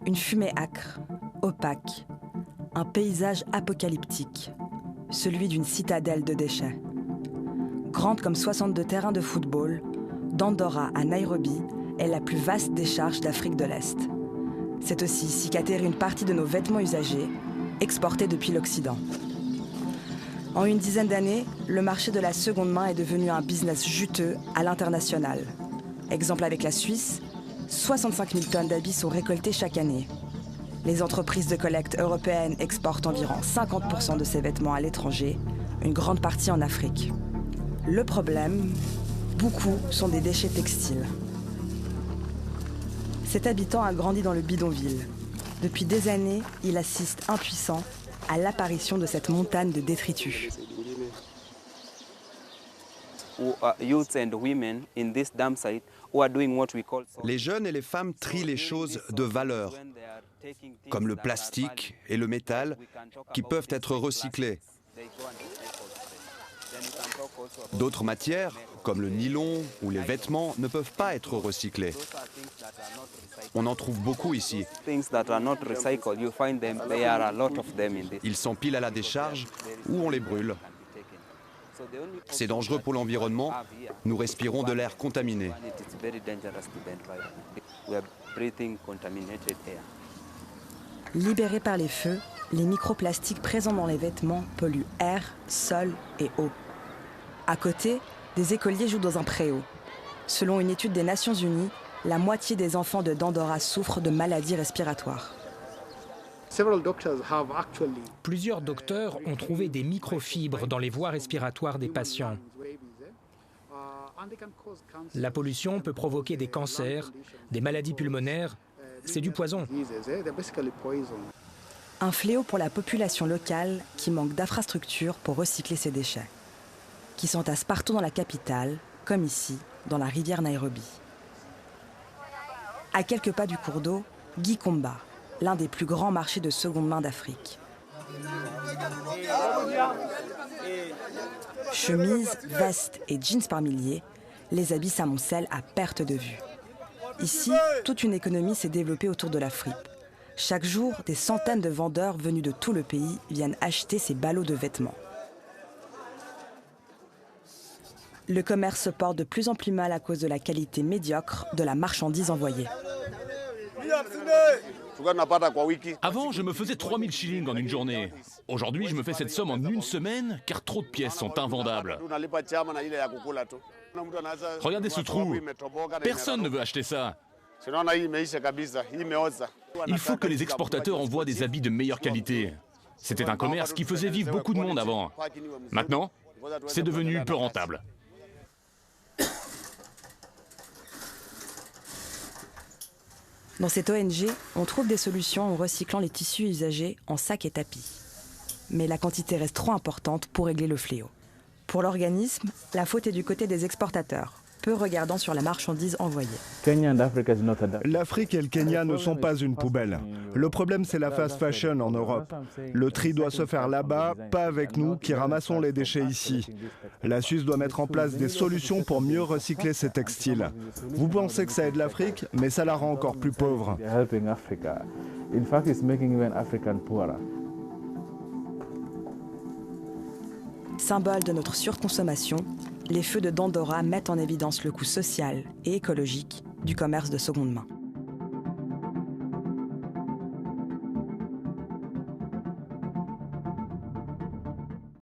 une fumée âcre, opaque, un paysage apocalyptique, celui d'une citadelle de déchets. Grande comme 62 terrains de football, Dandora à Nairobi est la plus vaste décharge d'Afrique de l'Est. C'est aussi ici qu'atterrit une partie de nos vêtements usagés, exportés depuis l'Occident. En une dizaine d'années, le marché de la seconde main est devenu un business juteux à l'international. Exemple avec la Suisse, 65 000 tonnes d'habits sont récoltées chaque année. Les entreprises de collecte européennes exportent environ 50% de ces vêtements à l'étranger, une grande partie en Afrique. Le problème, beaucoup sont des déchets textiles. Cet habitant a grandi dans le bidonville. Depuis des années, il assiste impuissant à l'apparition de cette montagne de détritus. Les jeunes et les femmes trient les choses de valeur, comme le plastique et le métal, qui peuvent être recyclés. D'autres matières, comme le nylon ou les vêtements, ne peuvent pas être recyclés. On en trouve beaucoup ici. Ils s'empilent à la décharge ou on les brûle. C'est dangereux pour l'environnement. Nous respirons de l'air contaminé. Libérés par les feux, les microplastiques présents dans les vêtements polluent air, sol et eau. À côté, des écoliers jouent dans un préau. Selon une étude des Nations Unies, la moitié des enfants de Dandora souffrent de maladies respiratoires. Plusieurs docteurs ont trouvé des microfibres dans les voies respiratoires des patients. La pollution peut provoquer des cancers, des maladies pulmonaires. C'est du poison. Un fléau pour la population locale qui manque d'infrastructures pour recycler ses déchets, qui s'entassent partout dans la capitale, comme ici, dans la rivière Nairobi. À quelques pas du cours d'eau, Gikomba, l'un des plus grands marchés de seconde main d'Afrique. Chemises, vestes et jeans par milliers, les habits s'amoncellent à perte de vue. Ici, toute une économie s'est développée autour de la fripe. Chaque jour, des centaines de vendeurs venus de tout le pays viennent acheter ces ballots de vêtements. Le commerce se porte de plus en plus mal à cause de la qualité médiocre de la marchandise envoyée. Avant, je me faisais 3000 shillings en une journée. Aujourd'hui, je me fais cette somme en une semaine car trop de pièces sont invendables. Regardez ce trou. Personne ne veut acheter ça. Il faut que les exportateurs envoient des habits de meilleure qualité. C'était un commerce qui faisait vivre beaucoup de monde avant. Maintenant, c'est devenu peu rentable. Dans cette ONG, on trouve des solutions en recyclant les tissus usagés en sacs et tapis. Mais la quantité reste trop importante pour régler le fléau. Pour l'organisme, la faute est du côté des exportateurs, peu regardant sur la marchandise envoyée. L'Afrique et le Kenya ne sont pas une poubelle. Le problème, c'est la fast fashion en Europe. Le tri doit se faire là-bas, pas avec nous qui ramassons les déchets ici. La Suisse doit mettre en place des solutions pour mieux recycler ses textiles. Vous pensez que ça aide l'Afrique, mais ça la rend encore plus pauvre. Symbole de notre surconsommation, les feux de Dandora mettent en évidence le coût social et écologique du commerce de seconde main.